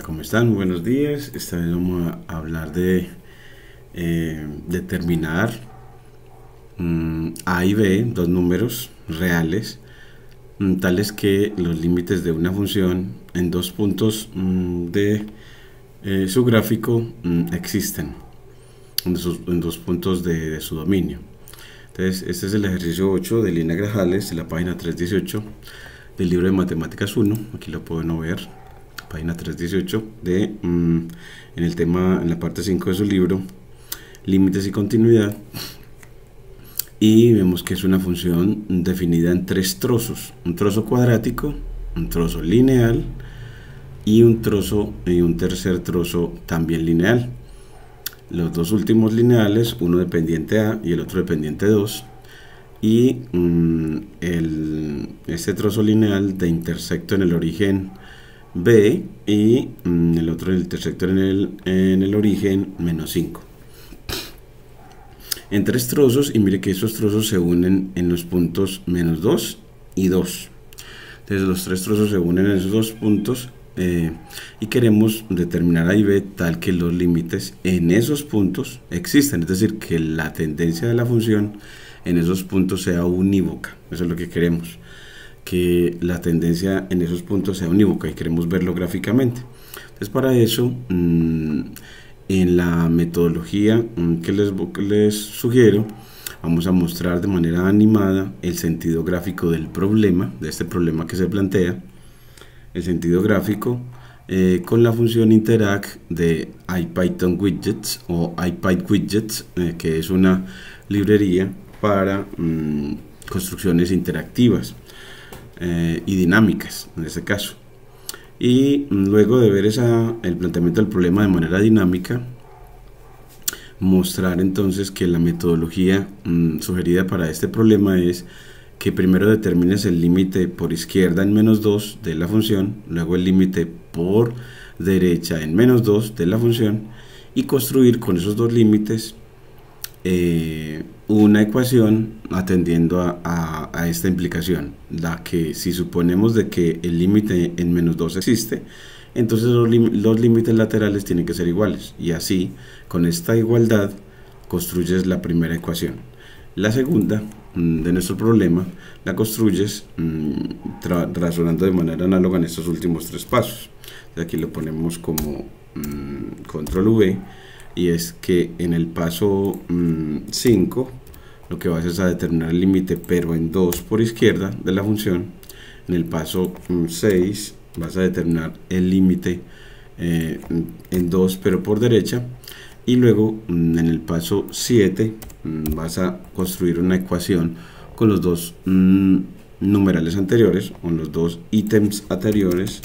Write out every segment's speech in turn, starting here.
¿Cómo están? Muy buenos días. Esta vez vamos a hablar de determinar A y B, dos números reales, tales que los límites de una función en dos puntos de su gráfico existen, en dos puntos de su dominio. Entonces, este es el ejercicio 8 de Lina Grajales, de la página 318 del libro de Matemáticas 1. Aquí lo pueden ver, página 318, en el tema, en la parte 5 de su libro, límites y continuidad. Y vemos que es una función definida en tres trozos: un trozo cuadrático, un trozo lineal y un tercer trozo también lineal. Los dos últimos lineales, uno dependiente A y el otro dependiente 2, y este trozo lineal de intersecto en el origen B y el otro intersecto en el origen menos 5. En tres trozos, y mire que esos trozos se unen en los puntos menos 2 y 2. Entonces los tres trozos se unen en esos dos puntos y queremos determinar A y B tal que los límites en esos puntos existen, es decir, que la tendencia de la función en esos puntos sea unívoca. Eso es lo que queremos, que la tendencia en esos puntos sea unívoca, y queremos verlo gráficamente. Entonces, para eso, en la metodología que les sugiero, vamos a mostrar de manera animada el sentido gráfico del problema, de este problema que se plantea, el sentido gráfico con la función interact de IPython Widgets o IPyWidgets, que es una librería para construcciones interactivas y dinámicas en este caso. Y luego de ver el planteamiento del problema de manera dinámica, mostrar entonces que la metodología sugerida para este problema es que primero determines el límite por izquierda en menos 2 de la función, luego el límite por derecha en menos 2 de la función, y construir con esos dos límites una ecuación atendiendo a esta implicación, la que si suponemos de que el límite en menos 2 existe, entonces los límites laterales tienen que ser iguales, y así con esta igualdad construyes la primera ecuación. La segunda de nuestro problema la construyes razonando de manera análoga en estos últimos tres pasos. Aquí lo ponemos como control V, y es que en el paso 5 lo que vas es a determinar el límite pero en 2 por izquierda de la función. En el paso 6 vas a determinar el límite en 2 pero por derecha, y luego en el paso 7 vas a construir una ecuación con los dos numerales anteriores, con los dos ítems anteriores,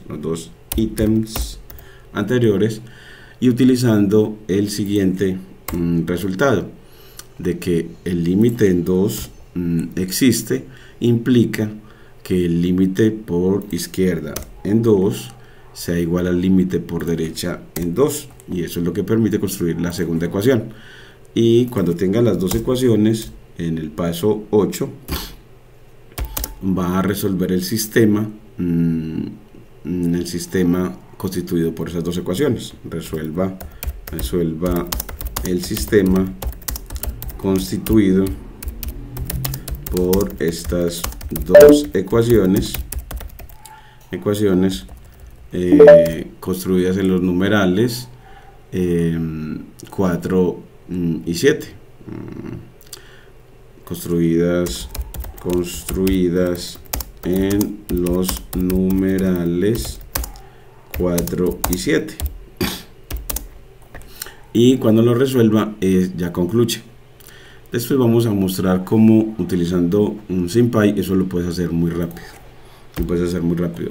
los dos ítems anteriores, y utilizando el siguiente resultado de que el límite en 2 existe, implica que el límite por izquierda en 2 sea igual al límite por derecha en 2, y eso es lo que permite construir la segunda ecuación. Y cuando tenga las dos ecuaciones, en el paso 8 va a resolver el sistema constituido por esas dos ecuaciones. Resuelva el sistema constituido por estas dos ecuaciones construidas en los numerales 4 y 7, construidas en los numerales 4 y 7, y cuando lo resuelva ya concluye. Después vamos a mostrar cómo, utilizando un SymPy, eso lo puedes hacer muy rápido.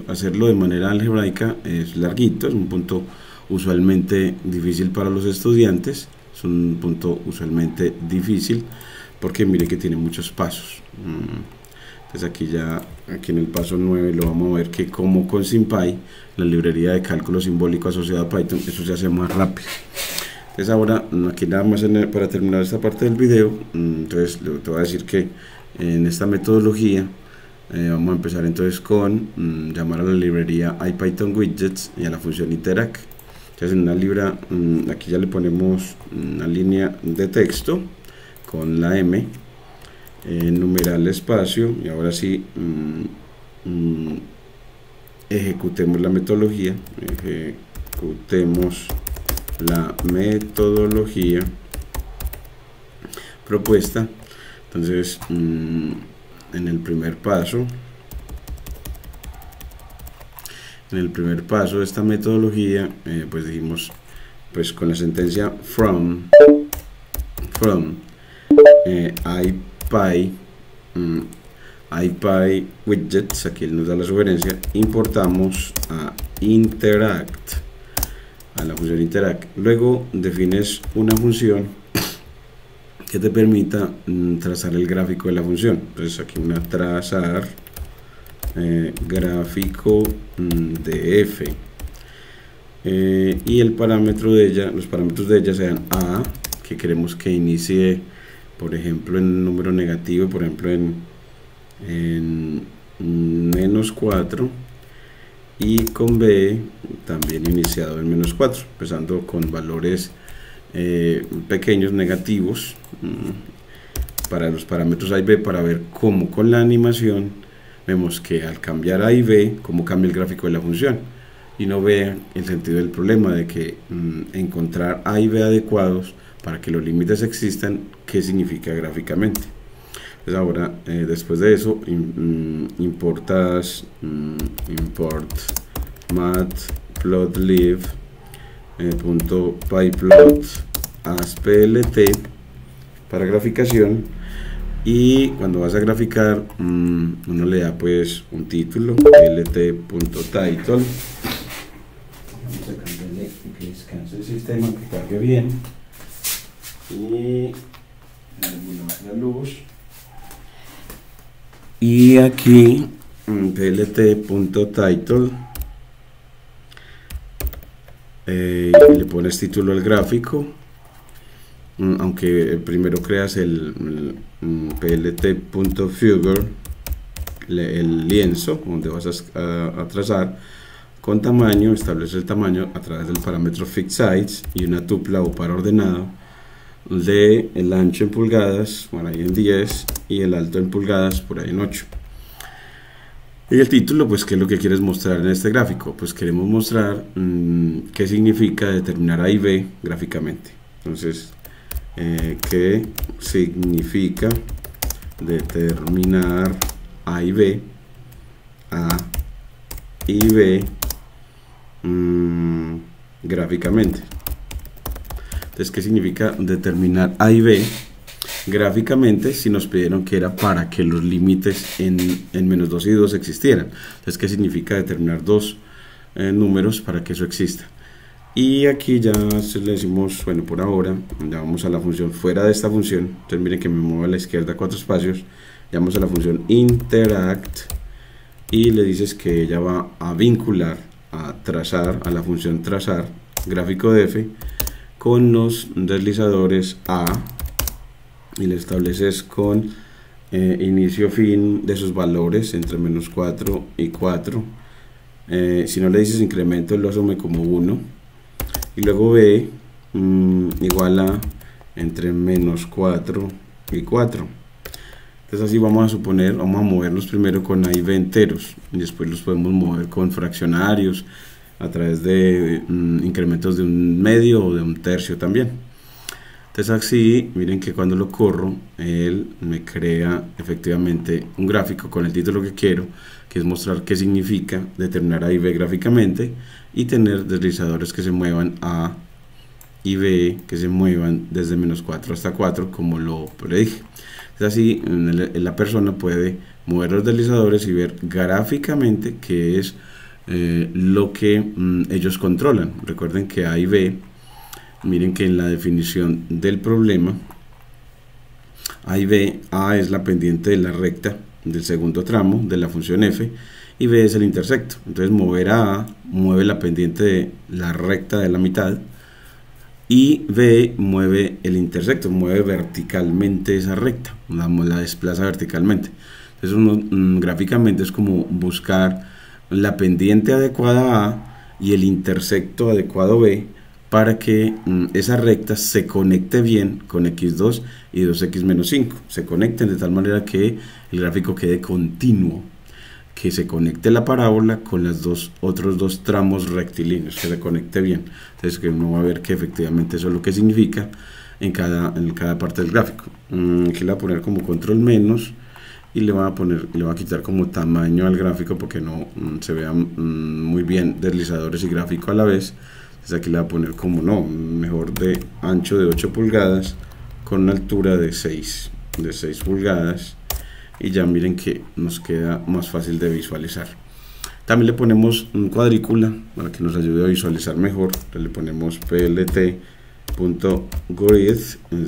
Hacerlo de manera algebraica es larguito, es un punto usualmente difícil para los estudiantes, es un punto usualmente difícil porque mire que tiene muchos pasos. Entonces aquí en el paso 9 lo vamos a ver que como con SymPy, la librería de cálculo simbólico asociada a Python, eso se hace más rápido. Entonces ahora, aquí nada más para terminar esta parte del video, entonces te voy a decir que en esta metodología Vamos a empezar entonces con llamar a la librería IPython-widgets y a la función interact. Entonces en una libra, aquí ya le ponemos una línea de texto con la M, numeral espacio, y ahora sí ejecutemos la metodología, propuesta. Entonces en el primer paso de esta metodología, pues dijimos, pues con la sentencia from IPyWidgets, aquí él nos da la sugerencia, importamos a interact, a la función interact. Luego defines una función que te permita trazar el gráfico de la función. Entonces aquí una trazar gráfico de f, y el parámetro de ella, los parámetros de ella sean a, que queremos que inicie por ejemplo en número negativo, por ejemplo en -4, y con b también iniciado en -4, empezando con valores pequeños negativos para los parámetros a y b, para ver cómo con la animación vemos que al cambiar a y b, cómo cambia el gráfico de la función, y no vean el sentido del problema de que encontrar a y b adecuados para que los límites existan, qué significa gráficamente. Entonces ahora después de eso importas import matplotlib .pyplot as plt para graficación, y cuando vas a graficar uno le da pues un título, plt.title. Vamos a cambiarle que descanse el sistema, que cargue bien, y regular la luz, y aquí plt.title, le pones título al gráfico, aunque primero creas el plt.figure, el lienzo donde vas a trazar con tamaño. Establece el tamaño a través del parámetro fixSize y una tupla o par ordenado de el ancho en pulgadas por ahí en 10 y el alto en pulgadas por ahí en 8. Y el título, pues, ¿qué es lo que quieres mostrar en este gráfico? Pues queremos mostrar qué significa determinar a y b gráficamente. Entonces, ¿qué significa determinar a y b gráficamente? Entonces, ¿qué significa determinar a y b gráficamente? Si nos pidieron que era para que los límites en -2 y 2 existieran. Entonces, ¿qué significa determinar dos números para que eso exista? Y aquí ya le decimos, bueno, por ahora ya vamos a la función fuera de esta función. Entonces miren que me muevo a la izquierda 4 espacios, llamamos a la función interact y le dices que ella va a vincular, a trazar, a la función trazar gráfico de f con los deslizadores a, y le estableces con inicio fin de sus valores entre -4 y 4. Si no le dices incremento, él lo asume como 1. Y luego b igual a entre -4 y 4. Entonces así vamos a moverlos primero con a y b enteros, y después los podemos mover con fraccionarios a través de incrementos de un medio o de un tercio también. Entonces así, miren que cuando lo corro, él me crea efectivamente un gráfico con el título que quiero, que es mostrar qué significa determinar a y b gráficamente, y tener deslizadores que se muevan a y b, que se muevan desde -4 hasta 4, como lo predije. Entonces así la persona puede mover los deslizadores y ver gráficamente qué es lo que ellos controlan. Recuerden que a y b, miren que en la definición del problema, a y b, a es la pendiente de la recta del segundo tramo de la función f, y b es el intersecto. Entonces mover a mueve la pendiente de la recta de la mitad, y b mueve el intersecto, mueve verticalmente esa recta, la desplaza verticalmente. Entonces gráficamente es como buscar la pendiente adecuada A y el intersecto adecuado B para que esa recta se conecte bien con x2 y 2x menos 5. Se conecten de tal manera que el gráfico quede continuo, que se conecte la parábola con los otros dos tramos rectilíneos, que se conecte bien. Entonces que uno va a ver que efectivamente eso es lo que significa en cada parte del gráfico. Aquí le voy a poner como control menos y le voy a quitar como tamaño al gráfico porque no se vean muy bien deslizadores y gráfico a la vez. Entonces aquí le voy a poner como mejor de ancho de 8 pulgadas con una altura de 6 pulgadas, y ya miren que nos queda más fácil de visualizar. También le ponemos un cuadrícula para que nos ayude a visualizar mejor. Entonces le ponemos plt.grid,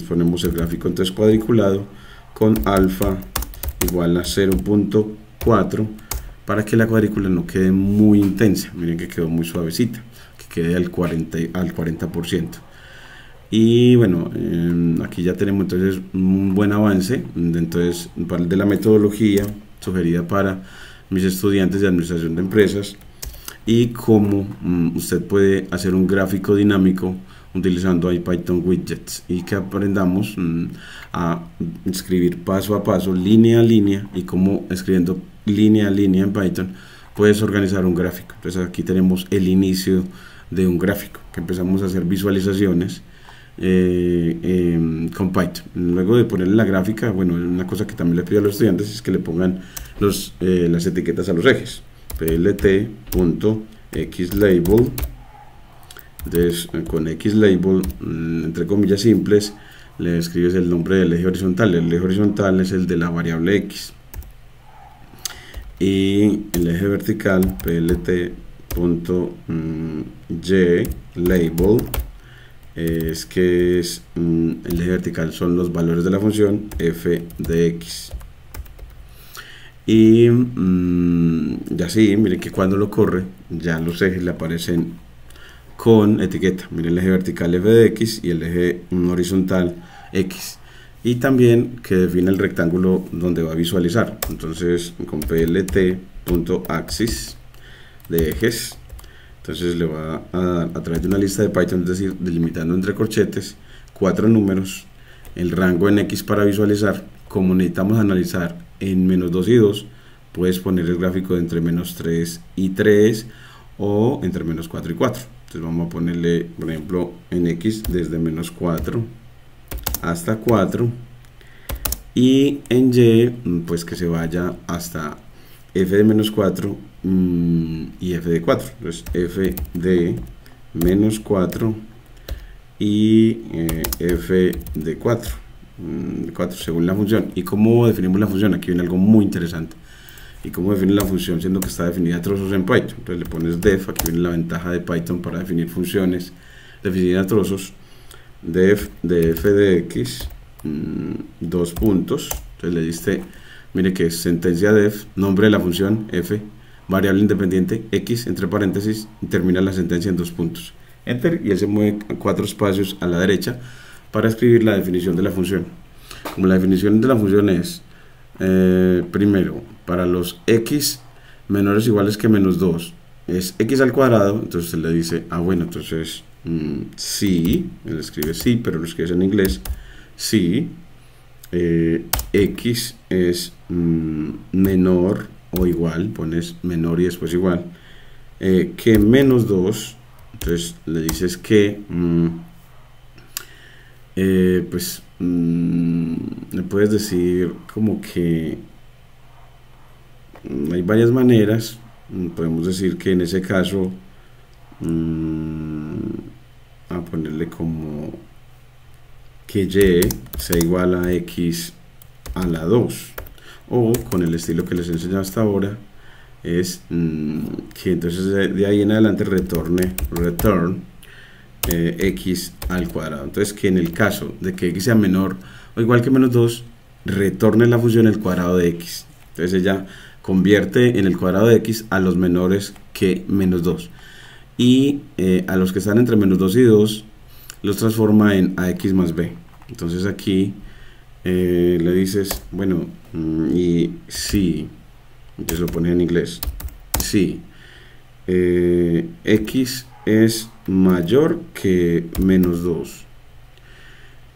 ponemos el gráfico entonces cuadriculado con alfa igual a 0.4 para que la cuadrícula no quede muy intensa. Miren que quedó muy suavecita, que quede al 40%. Y bueno, aquí ya tenemos entonces un buen avance entonces de la metodología sugerida para mis estudiantes de administración de empresas y cómo usted puede hacer un gráfico dinámico utilizando Python widgets, y que aprendamos a escribir paso a paso, línea a línea, y cómo escribiendo línea a línea en Python puedes organizar un gráfico. Entonces aquí tenemos el inicio de un gráfico, que empezamos a hacer visualizaciones con Python. Luego de ponerle la gráfica, bueno, una cosa que también le pido a los estudiantes es que le pongan las etiquetas a los ejes. plt.xlabel. Entonces con xlabel, entre comillas simples, le escribes el nombre del eje horizontal. El eje horizontal es el de la variable x, y el eje vertical plt.ylabel el eje vertical son los valores de la función f de x. Y ya sí, miren que cuando lo corre ya los ejes le aparecen con etiqueta. Miren, el eje vertical f de x y el eje horizontal x, y también que define el rectángulo donde va a visualizar. Entonces con plt.axis de ejes, entonces le va a dar a través de una lista de Python, es decir, delimitando entre corchetes 4 números, el rango en x para visualizar. Como necesitamos analizar en -2 y 2, puedes poner el gráfico de entre -3 y 3 o entre -4 y 4. Entonces vamos a ponerle, por ejemplo, en x desde -4 hasta 4, y en y pues que se vaya hasta f de -4 y f de 4. Entonces f de -4 y f de 4, según la función. ¿Y cómo definimos la función? Aquí viene algo muy interesante. ¿Y cómo define la función siendo que está definida a trozos en Python? Entonces le pones def, aquí viene la ventaja de Python para definir funciones definidas a trozos. Def de f de x, 2 puntos. Entonces le diste, mire que es sentencia def, nombre de la función f, variable independiente x, entre paréntesis, y termina la sentencia en 2 puntos. Enter, y él se mueve 4 espacios a la derecha para escribir la definición de la función. Como la definición de la función es, primero, para los x menores o iguales que -2 es x al cuadrado, entonces le dice, bueno, entonces sí, él escribe sí, pero lo escribes en inglés, sí, x es menor o igual, pones menor y después igual, que -2, entonces le dices que pues le puedes decir como que hay varias maneras. Podemos decir que en ese caso a ponerle como que y sea igual a x a la 2, o con el estilo que les he enseñado hasta ahora, es que entonces de ahí en adelante return x al cuadrado. Entonces que en el caso de que x sea menor o igual que -2, retorne la función el cuadrado de x. Entonces ella convierte en el cuadrado de x a los menores que -2, y a los que están entre -2 y 2 los transforma en ax más b. Entonces aquí le dices, bueno, y si, entonces lo pones en inglés, si x es mayor que menos 2,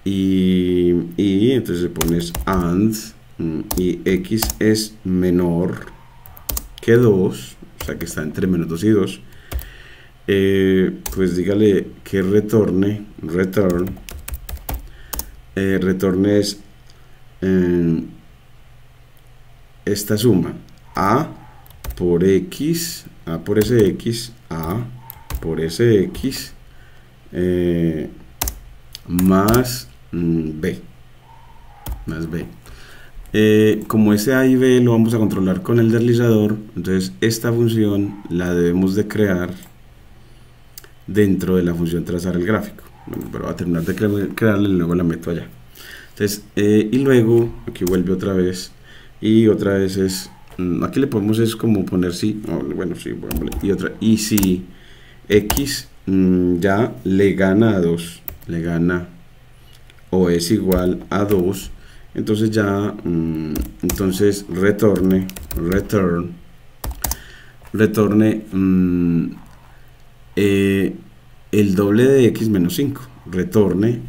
y entonces pones and, y x es menor que 2, o sea que está entre menos 2 y 2, pues dígale que retorne es esta suma, a por x, a por ese x, a por ese x, más b, más b. Como ese a y b lo vamos a controlar con el deslizador, entonces esta función la debemos de crear dentro de la función trazar el gráfico. Bueno, pero va a terminar de crearla y luego la meto allá. Entonces, y luego aquí vuelve otra vez, y otra vez es, aquí le podemos es como poner sí, bueno, sí, y otra, y si x ya le gana a 2, le gana o es igual a 2, entonces ya, entonces retorne el doble de x menos 5, retorne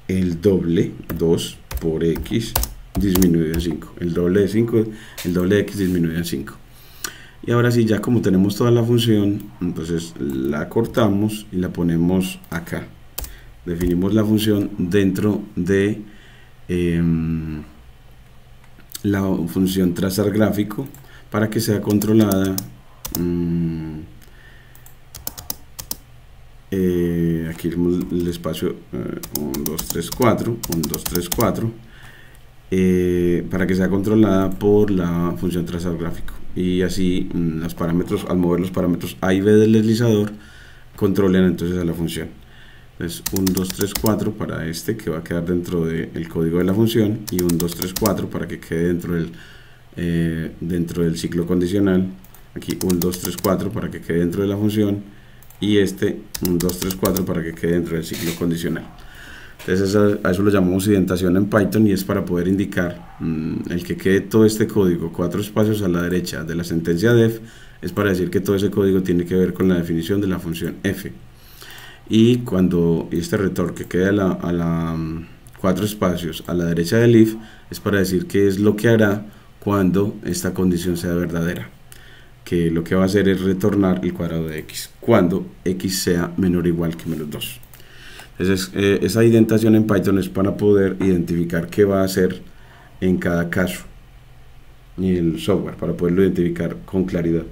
el doble, 2 por x disminuido en 5, el doble de 5, el doble de x disminuido en 5. Y ahora sí, ya como tenemos toda la función, entonces la cortamos y la ponemos acá. Definimos la función dentro de la función trazar gráfico para que sea controlada. Aquí el espacio 1, 2, 3, 4, 1, 2, 3, 4, para que sea controlada por la función trazar gráfico, y así los parámetros, al mover los parámetros a y b del deslizador, controlen entonces a la función. Entonces 1, 2, 3, 4 para este, que va a quedar dentro del código de la función, y 1, 2, 3, 4 para que quede dentro del ciclo condicional. Aquí 1, 2, 3, 4 para que quede dentro de la función, y este 1, 2, 3, 4 para que quede dentro del ciclo condicional. Entonces a eso lo llamamos indentación en Python, y es para poder indicar el que quede todo este código 4 espacios a la derecha de la sentencia def, es para decir que todo ese código tiene que ver con la definición de la función f. Y cuando este retorno que quede a la 4 espacios a la derecha del if, es para decir qué es lo que hará cuando esta condición sea verdadera, que lo que va a hacer es retornar el cuadrado de x cuando x sea menor o igual que menos 2. Entonces esa indentación en Python es para poder identificar qué va a hacer en cada caso, y el software para poderlo identificar con claridad,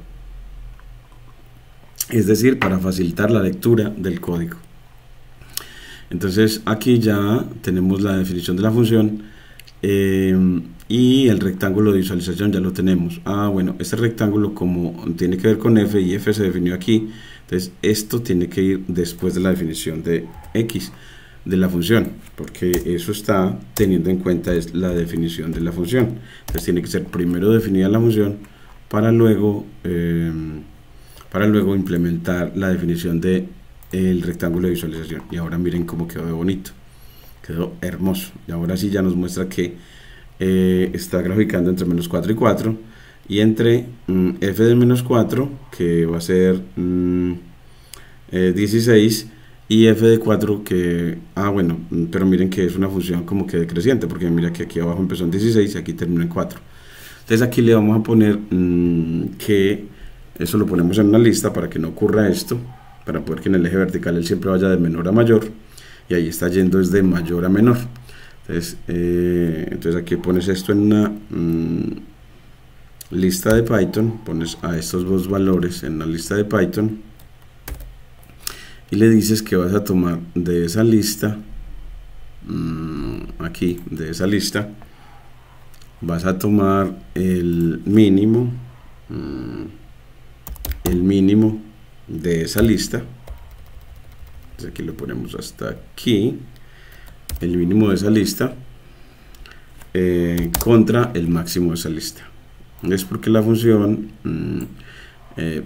es decir, para facilitar la lectura del código. Entonces aquí ya tenemos la definición de la función, y el rectángulo de visualización ya lo tenemos. Bueno, este rectángulo, como tiene que ver con f y f se definió aquí, entonces esto tiene que ir después de la definición de x de la función, porque eso está teniendo en cuenta es la definición de la función. Entonces tiene que ser primero definida la función para luego implementar la definición de el rectángulo de visualización. Y ahora miren cómo quedó de bonito, quedó hermoso. Y ahora sí ya nos muestra que está graficando entre menos 4 y 4, y entre f de menos 4, que va a ser 16, y f de 4 que, bueno, pero miren que es una función como que decreciente, porque mira que aquí abajo empezó en 16 y aquí terminó en 4. Entonces aquí le vamos a poner que eso lo ponemos en una lista para que no ocurra esto, para poder que en el eje vertical él siempre vaya de menor a mayor, y ahí está yendo desde mayor a menor. Entonces aquí pones esto en una lista de Python, pones a estos dos valores en la lista de Python, y le dices que vas a tomar de esa lista, aquí de esa lista vas a tomar el mínimo de esa lista. Entonces aquí lo ponemos hasta aquí, el mínimo de esa lista contra el máximo de esa lista. Es porque la función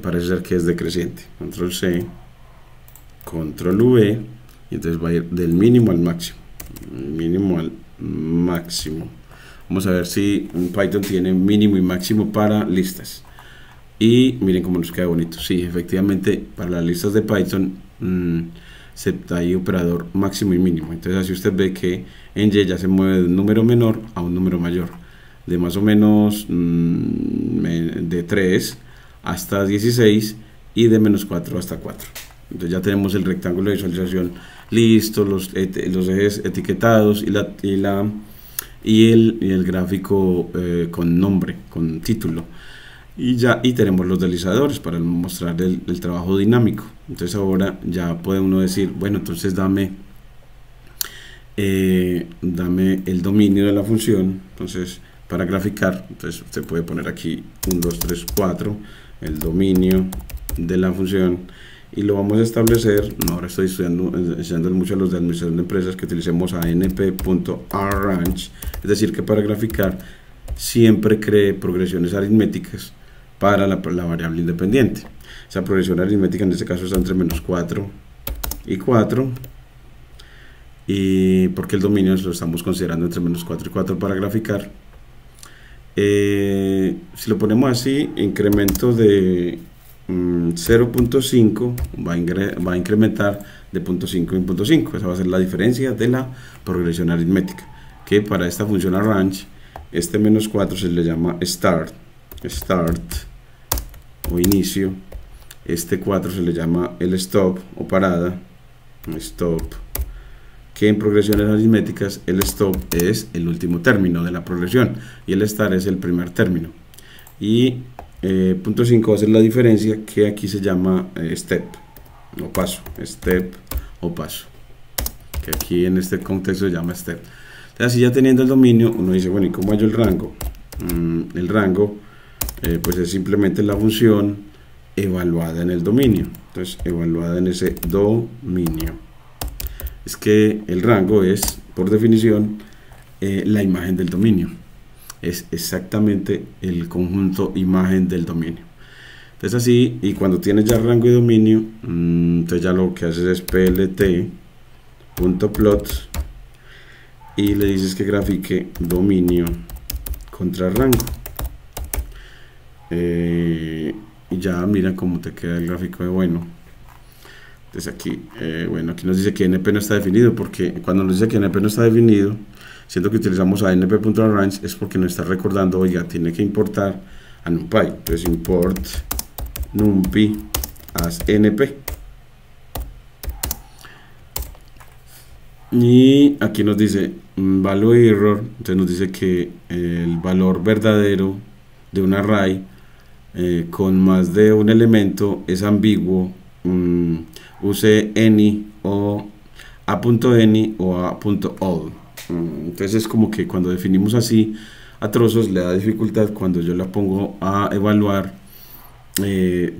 parece ser que es decreciente. Control C, control V, y entonces va a ir del mínimo al máximo, mínimo al máximo. Vamos a ver si Python tiene mínimo y máximo para listas. Y miren cómo nos queda bonito. Sí, efectivamente, para las listas de Python hay operador máximo y mínimo. Entonces así usted ve que en Y ya se mueve de un número menor a un número mayor, de más o menos de 3 hasta 16 y de menos 4 hasta 4. Entonces ya tenemos el rectángulo de visualización listo, los ejes etiquetados y el gráfico con nombre, con título. Y tenemos los deslizadores para mostrar el trabajo dinámico. Entonces ahora ya puede uno decir, bueno, entonces dame el dominio de la función. Entonces para graficar, entonces usted puede poner aquí 1, 2, 3, 4 el dominio de la función, y lo vamos a establecer. Ahora estoy enseñando mucho a los de administración de empresas que utilicemos anp.arrange, es decir, que para graficar siempre cree progresiones aritméticas para la variable independiente. Esa progresión aritmética en este caso está entre menos 4 y 4, y porque el dominio lo estamos considerando entre menos 4 y 4 para graficar. Si lo ponemos así, incremento de 0.5 va a incrementar de 0.5 en 0.5. Esa va a ser la diferencia de la progresión aritmética, que para esta función arrange, este menos 4 se le llama start o inicio, este 4 se le llama el stop o parada, stop, que en progresiones aritméticas el stop es el último término de la progresión y el start es el primer término, y 0.5 va a ser la diferencia, que aquí se llama step o paso, que aquí en este contexto se llama step. Entonces, así ya teniendo el dominio, uno dice, bueno, ¿y cómo hallo el rango? El rango pues es simplemente la función evaluada en el dominio. Entonces, evaluada en ese dominio. Es que el rango es, por definición, la imagen del dominio. Es exactamente el conjunto imagen del dominio. Entonces así, y cuando tienes ya rango y dominio, entonces ya lo que haces es plt.plot y le dices que grafique dominio contra rango. Y ya mira cómo te queda el gráfico de bueno. Entonces aquí, bueno, aquí nos dice que np no está definido, porque cuando nos dice que np no está definido, siendo que utilizamos a np.arrange, es porque nos está recordando, oiga, tiene que importar a NumPy. Entonces import numpy as np. Y aquí nos dice value error, entonces nos dice que el valor verdadero de un array con más de un elemento es ambiguo, use any o a.any o a.all. Entonces es como que cuando definimos así a trozos le da dificultad cuando yo la pongo a evaluar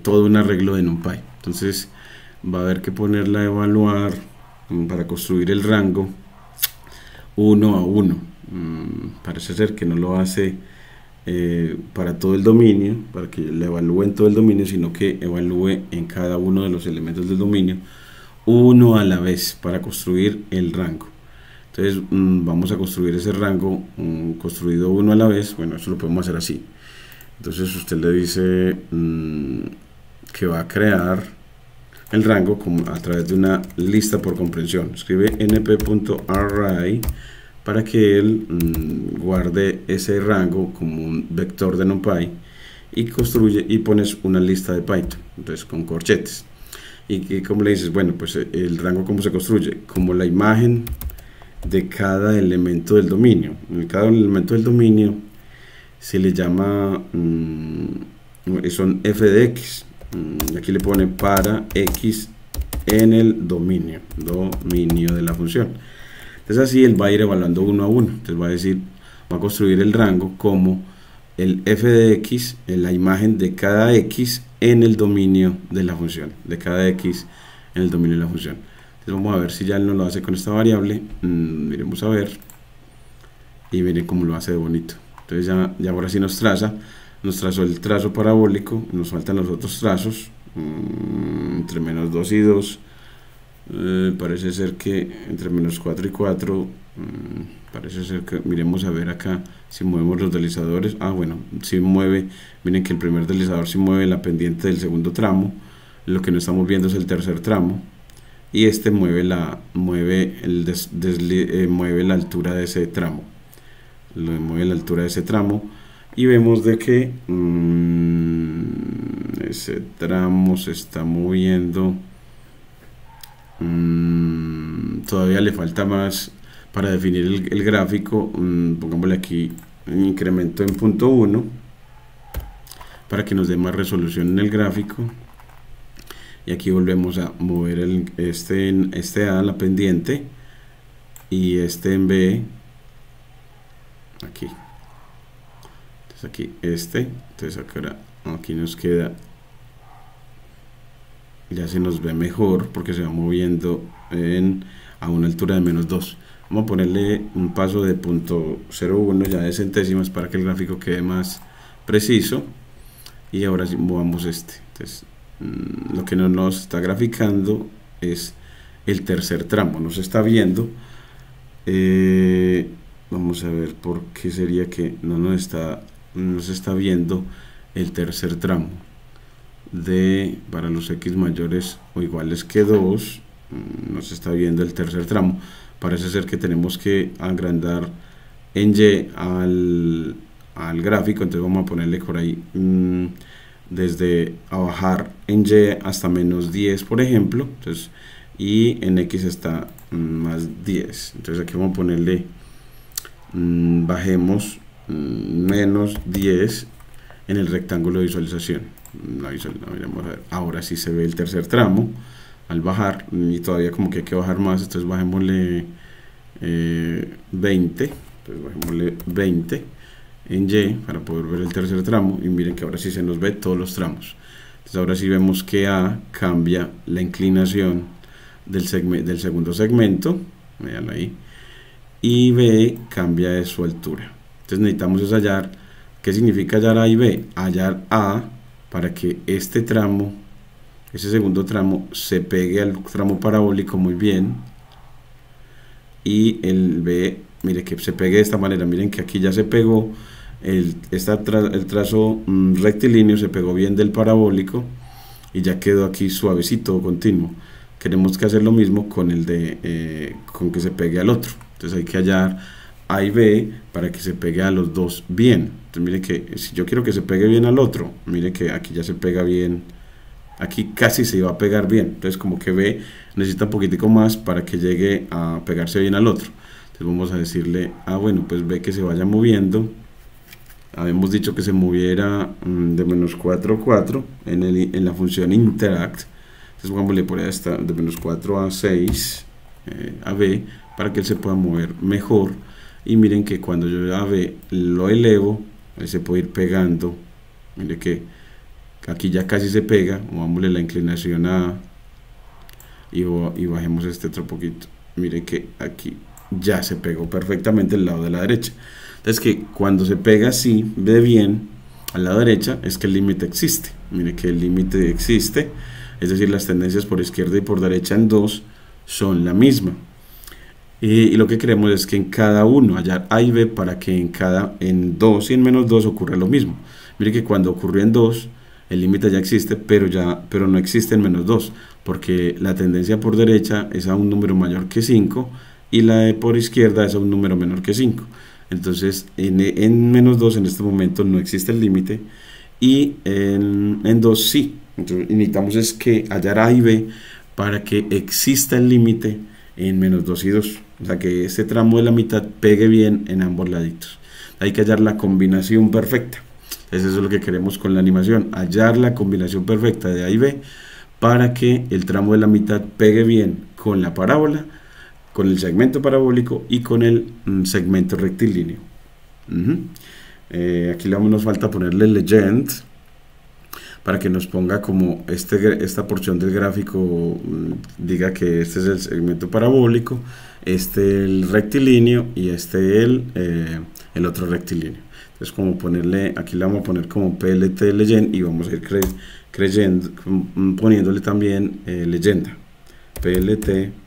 todo un arreglo de NumPy. Entonces va a haber que ponerla a evaluar para construir el rango 1 a 1. Parece ser que no lo hace para todo el dominio, para que le evalúe en todo el dominio, sino que evalúe en cada uno de los elementos del dominio uno a la vez para construir el rango. Entonces vamos a construir ese rango construido uno a la vez. Bueno, eso lo podemos hacer así. Entonces usted le dice que va a crear el rango a través de una lista por comprensión. Escribe np.array para que él guarde ese rango como un vector de NumPy y construye y pones una lista de Python, entonces con corchetes. Y como le dices, bueno, pues el rango cómo se construye, como la imagen de cada elemento del dominio. En cada elemento del dominio se le llama son f de x. Aquí le pone para x en el dominio de la función. Entonces así él va a ir evaluando uno a uno. Entonces va a decir, va a construir el rango como el f de x, en la imagen de cada x en el dominio de la función, de cada x en el dominio de la función. Entonces vamos a ver si ya él no lo hace con esta variable. Miremos a ver y miren cómo lo hace de bonito. Entonces ya ahora sí nos trazó el trazo parabólico. Nos faltan los otros trazos entre menos 2 y 2. Parece ser que entre menos 4 y 4 Parece ser que, miremos a ver acá si movemos los deslizadores. Bueno, si mueve, miren que el primer deslizador sí mueve la pendiente del segundo tramo. Lo que no estamos viendo es el tercer tramo, y este mueve la altura de ese tramo, mueve la altura de ese tramo, y vemos de que ese tramo se está moviendo. Todavía le falta más para definir el gráfico. Pongámosle aquí un incremento en punto 1 para que nos dé más resolución en el gráfico, y aquí volvemos a mover este A, la pendiente, y este en B aquí. Entonces aquí entonces aquí nos queda, ya se nos ve mejor porque se va moviendo a una altura de -2. Vamos a ponerle un paso de 0.01 ya de centésimas para que el gráfico quede más preciso, y ahora sí movamos entonces lo que no nos está graficando es el tercer tramo, no se está viendo. Vamos a ver por qué sería que no se está viendo el tercer tramo para los x mayores o iguales que 2. No se está viendo el tercer tramo. Parece ser que tenemos que agrandar en Y al gráfico, entonces vamos a ponerle por ahí desde a bajar en Y hasta -10, por ejemplo. Entonces, y en X está +10. Entonces aquí vamos a ponerle bajemos -10 en el rectángulo de visualización. Vamos a ver. Ahora sí se ve el tercer tramo al bajar, y todavía como que hay que bajar más, entonces bajémosle 20. Entonces bajémosle 20 en Y para poder ver el tercer tramo, y miren que ahora sí se nos ve todos los tramos. Entonces ahora sí vemos que A cambia la inclinación del segundo segmento, vean ahí, y B cambia de su altura. Entonces necesitamos hallar, ¿qué significa hallar A y B? Hallar A para que este tramo, ese segundo tramo, se pegue al tramo parabólico muy bien, y el B, mire que se pegue de esta manera. Miren que aquí ya se pegó el trazo rectilíneo, se pegó bien del parabólico y ya quedó aquí suavecito, continuo. Queremos que hacer lo mismo con con que se pegue al otro. Entonces hay que hallar A y B para que se pegue a los dos bien. Entonces miren que si yo quiero que se pegue bien al otro, miren que aquí ya se pega bien, aquí casi se iba a pegar bien. Entonces como que B necesita un poquitico más para que llegue a pegarse bien al otro. Entonces vamos a decirle, bueno, pues B que se vaya moviendo. Habíamos dicho que se moviera de -4 a 4 en la función interact. Entonces pongámosle por ahí hasta de -4 a 6 a B para que él se pueda mover mejor. Y miren que cuando yo a B lo elevo, él se puede ir pegando. Miren que aquí ya casi se pega. Movámosle la inclinación a y bajemos otro poquito. Miren que aquí ya se pegó perfectamente el lado de la derecha. Entonces que cuando se pega así de bien al lado derecha es que el límite existe. Mire que el límite existe, es decir, las tendencias por izquierda y por derecha en 2 son la misma. Y lo que queremos es que en cada uno hallar A y B para que en 2 y en -2 ocurra lo mismo. Mire que cuando ocurrió en 2 el límite ya existe, pero no existe en -2, porque la tendencia por derecha es a un número mayor que 5 y la de por izquierda es a un número menor que 5. Entonces en -2 en este momento no existe el límite, y en 2 sí. Entonces necesitamos es que hallar A y B para que exista el límite en -2 y 2, o sea que este tramo de la mitad pegue bien en ambos laditos. Hay que hallar la combinación perfecta. Eso es lo que queremos con la animación, hallar la combinación perfecta de A y B para que el tramo de la mitad pegue bien con la parábola, con el segmento parabólico y con el segmento rectilíneo. Aquí nos falta ponerle legend para que nos ponga como esta porción del gráfico, diga que este es el segmento parabólico, este el rectilíneo y este el otro rectilíneo. Entonces como ponerle, aquí le vamos a poner como PLT legend, y vamos a ir poniéndole también leyenda, plt.legend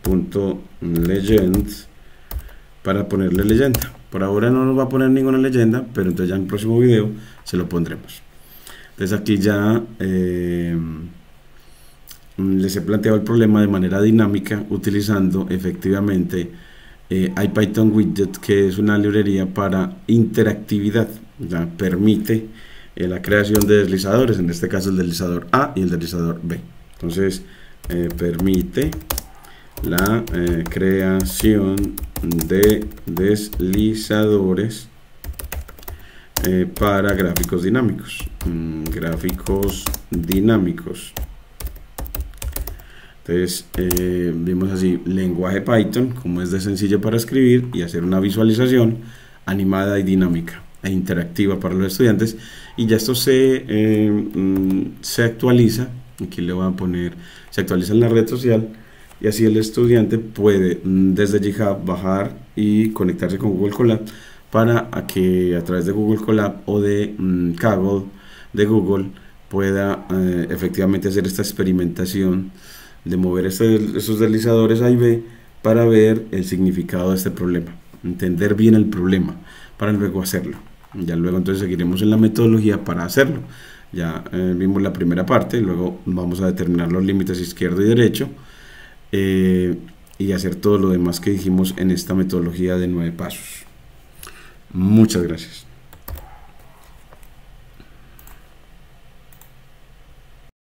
para ponerle leyenda. Por ahora no nos va a poner ninguna leyenda, pero entonces ya en el próximo video se lo pondremos. Entonces aquí ya les he planteado el problema de manera dinámica utilizando efectivamente IPython Widget, que es una librería para interactividad. Ya permite la creación de deslizadores, en este caso el deslizador A y el deslizador B. Entonces permite la creación de deslizadores para gráficos dinámicos. Gráficos dinámicos. Entonces vimos así lenguaje Python, como es de sencillo para escribir y hacer una visualización animada y dinámica e interactiva para los estudiantes. Y ya esto se actualiza, aquí le voy a poner, se actualiza en la red social, y así el estudiante puede desde GitHub bajar y conectarse con Google Colab para que a través de Google Colab o de Kaggle de Google pueda efectivamente hacer esta experimentación de mover esos deslizadores A y B para ver el significado de este problema, entender bien el problema para luego hacerlo. Ya luego entonces seguiremos en la metodología para hacerlo. Ya vimos la primera parte, luego vamos a determinar los límites izquierdo y derecho y hacer todo lo demás que dijimos en esta metodología de 9 pasos. Muchas gracias.